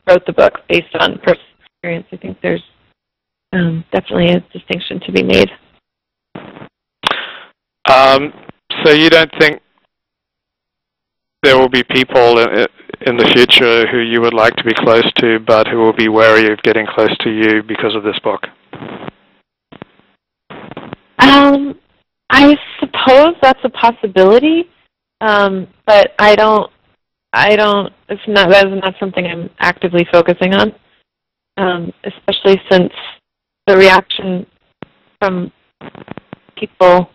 wrote the book based on personal experience. I think there's definitely a distinction to be made. So you don't think there will be people in the future who you would like to be close to, but who will be wary of getting close to you because of this book? I suppose that's a possibility, but I don't. That is not something I'm actively focusing on, especially since the reaction from people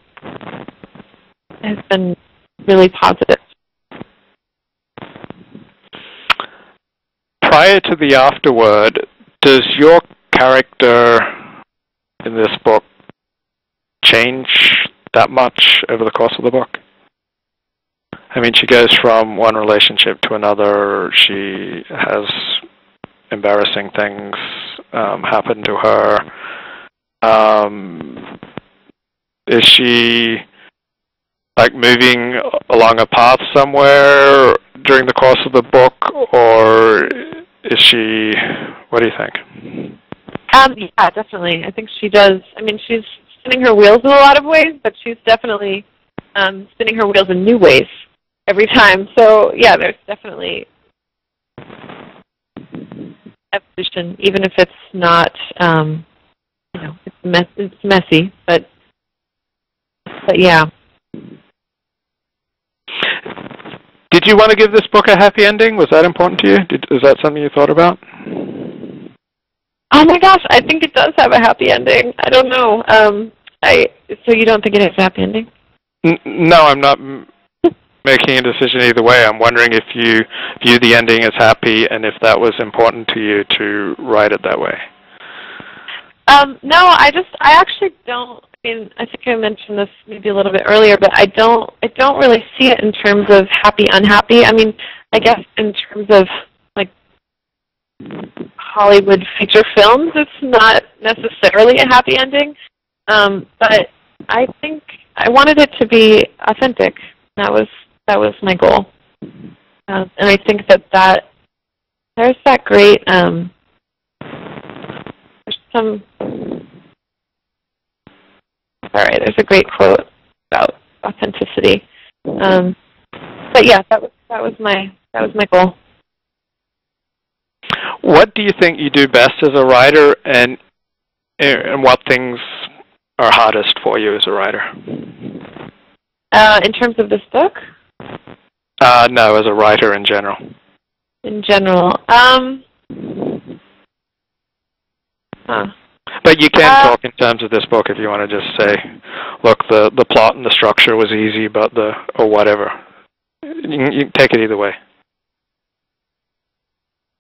has been really positive. Prior to the afterword, does your character in this book change that much over the course of the book? I mean, she goes from one relationship to another. She has embarrassing things happen to her. Is she like moving along a path somewhere during the course of the book, or is she, what do you think? Yeah, definitely. I think she does. I mean, she's spinning her wheels in a lot of ways, but she's definitely spinning her wheels in new ways every time. So, yeah, there's definitely evolution, even if it's not, it's messy, but yeah. Did you want to give this book a happy ending? Was that important to you? Is that something you thought about? Oh my gosh, I think it does have a happy ending. I don't know. So you don't think it has a happy ending? No, I'm not making a decision either way. I'm wondering if you view the ending as happy and if that was important to you to write it that way. No, I actually don't. I mean, I think I mentioned this maybe a little bit earlier, but I don't really see it in terms of happy, unhappy. I mean, I guess in terms of like Hollywood feature films, it's not necessarily a happy ending. But I think I wanted it to be authentic. That was my goal. And I think that there's that great there's a great quote about authenticity. But yeah, that was my goal. What do you think you do best as a writer, and what things are hardest for you as a writer? In terms of this book? No, as a writer in general. In general, But you can talk in terms of this book if you want to just say, look, the plot and the structure was easy, but or whatever. You can take it either way.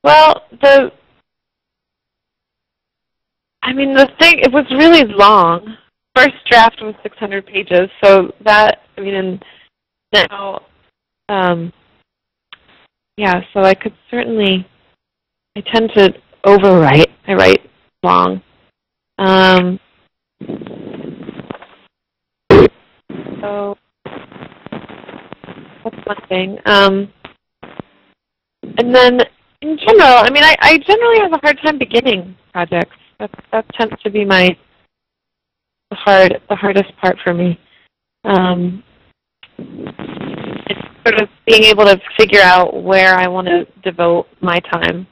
Well, the thing, it was really long. First draft was 600 pages, so that, and now, so I could certainly, I tend to overwrite. I write long. So that's one thing. And then in general, I generally have a hard time beginning projects. That tends to be the hardest part for me. It's sort of being able to figure out where I want to devote my time.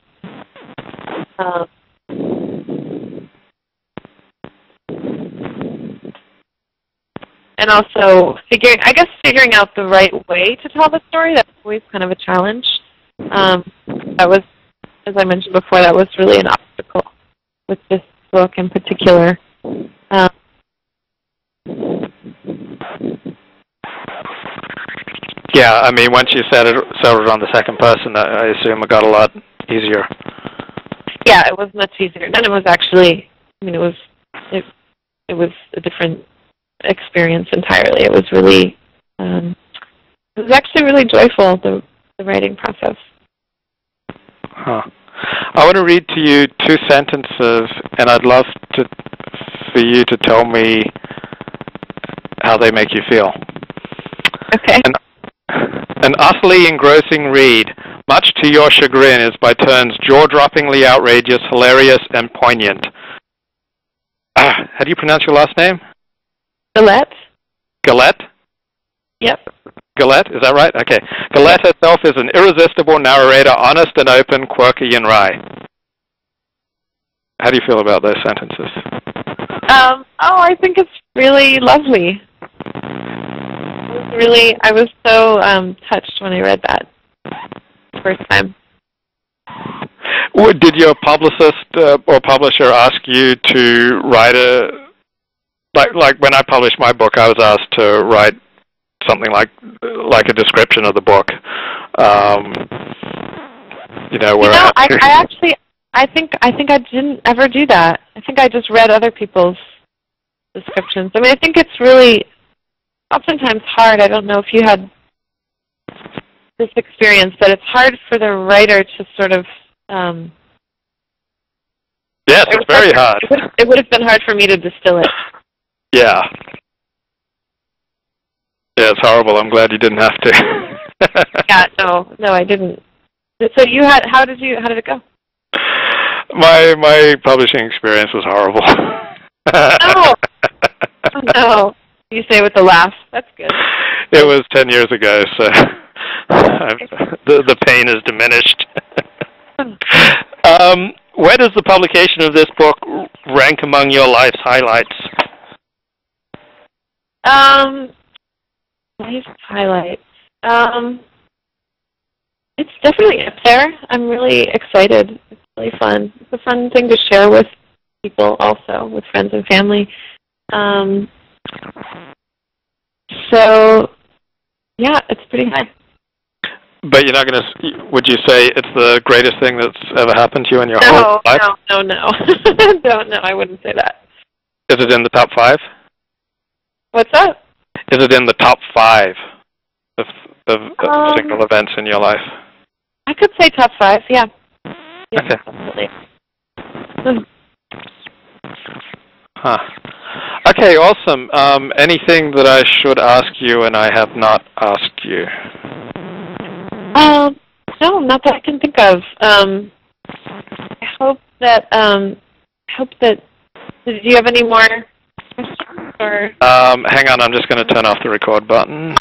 And also figuring out the right way to tell the story. That's always kind of a challenge. That was, as I mentioned before, that was really an obstacle with this book in particular. Yeah, once you settled on the second person, I assume it got a lot easier. Yeah, it was much easier. Then it was actually, it was a different experience entirely. It was really, it was actually really joyful, the writing process. Huh. I want to read to you 2 sentences, and I'd love for you to tell me how they make you feel. Okay. An utterly engrossing read, much to your chagrin, is by turns jaw-droppingly outrageous, hilarious, and poignant. How do you pronounce your last name? Guillette? Guillette? Yep. Guillette, is that right? Okay. Guillette herself is an irresistible narrator, honest and open, quirky and wry. How do you feel about those sentences? I think it's really lovely. I was so touched when I read that the first time. Did your publicist or publisher ask you to write like when I published my book, I was asked to write something like a description of the book. I think I didn't ever do that. I think I just read other people's descriptions. I mean, I think it's really oftentimes hard. I don't know if you had this experience, but it's hard for the writer to sort of. Yes, it's very hard. It would have been hard for me to distill it. Yeah. Yeah, it's horrible. I'm glad you didn't have to. Yeah, no, I didn't. So you had. How did it go? My publishing experience was horrible. Oh no! You say with a laugh. That's good. It was 10 years ago, so the pain is diminished. Where does the publication of this book rank among your life's highlights? Life's highlights. It's definitely up there. I'm really excited. It's really fun. It's a fun thing to share with people also, with friends and family. So, yeah, it's pretty high. But you're not going to, would you say it's the greatest thing that's ever happened to you in your whole life? No. No, I wouldn't say that. Is it in the top 5? What's that? Is it in the top 5 of single events in your life? I could say top 5, yeah. Okay. Definitely. Huh. Okay, awesome. Anything that I should ask you and I have not asked you? No, not that I can think of. I hope that. Do you have any more questions? Or? Hang on, I'm just going to turn off the record button.